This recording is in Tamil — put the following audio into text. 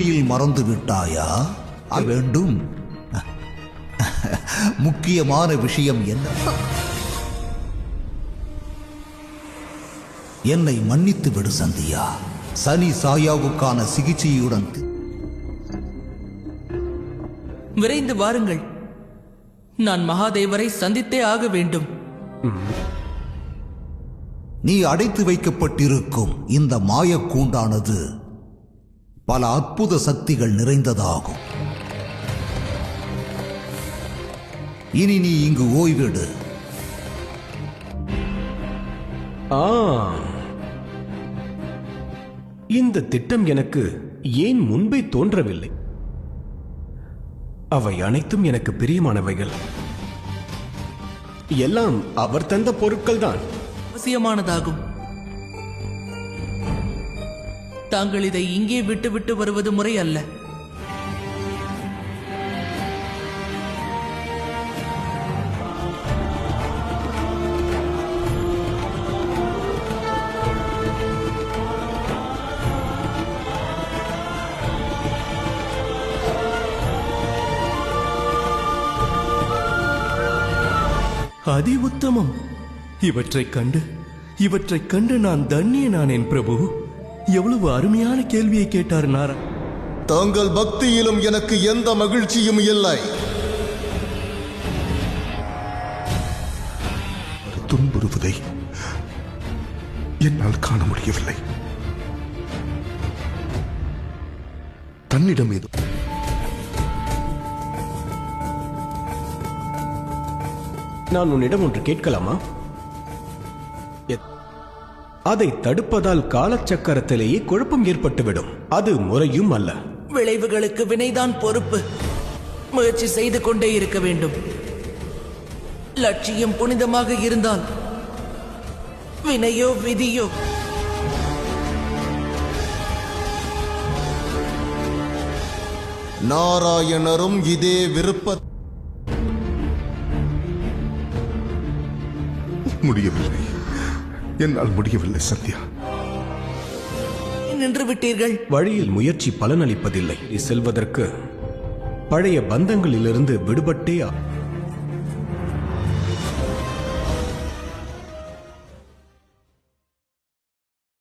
மறந்து விட்டாயா? வேண்டும். முக்கியமான விஷயம் என்ன? என்னை மன்னித்து விடு சந்தியா. சனி சாயாவுக்கான சிகிச்சையுடன் விரைந்து வாருங்கள். நான் மகாதேவரை சந்தித்தே ஆக வேண்டும். நீ அடைத்து வைக்கப்பட்டிருக்கும் இந்த மாயக்கூண்டானது பல அற்புத சக்திகள் நிறைந்ததாகும். இனி நீ இங்கு ஓய்வெடு. இந்த திட்டம் எனக்கு ஏன் முன்பே தோன்றவில்லை? அவை அனைத்தும் எனக்கு பிரியமானவைகள். எல்லாம் அவர் தந்த பொருட்கள் தான். அவசியமானதாகும். தாங்கள் இதை இங்கே விட்டு வருவது முறை அல்ல. அதி உத்தமம். இவற்றைக் கண்டு நான் தன்யனானேன் பிரபு. எவ்வளவு அருமையான கேள்வியை கேட்டார் நாரா. தங்கள் பக்தியிலும் எனக்கு எந்த மகிழ்ச்சியும் இல்லை. துன்புறுவதை என்னால் காண முடியவில்லை. தன்னிடம் ஏதோ நான் உன்னிடம் ஒன்று கேட்கலாமா? அதை தடுப்பதால் காலச்சக்கரத்திலேயே குழப்பம் ஏற்பட்டுவிடும். அது முறையும் அல்ல. விளைவுகளுக்கு வினைதான் பொறுப்பு. முயற்சி செய்து கொண்டே இருக்க வேண்டும். லட்சியம் புனிதமாக இருந்தால் வினையோ விதியோ நாராயணரும் இதே விருப்ப முடியவில்லை. என்னால் முடியவில்லை சத்யா. நின்று விட்டீர்கள். வழியில் முயற்சி பலனளிப்பதில்லை. செல்வதற்கு பழைய பந்தங்களிலிருந்து விடுபட்டே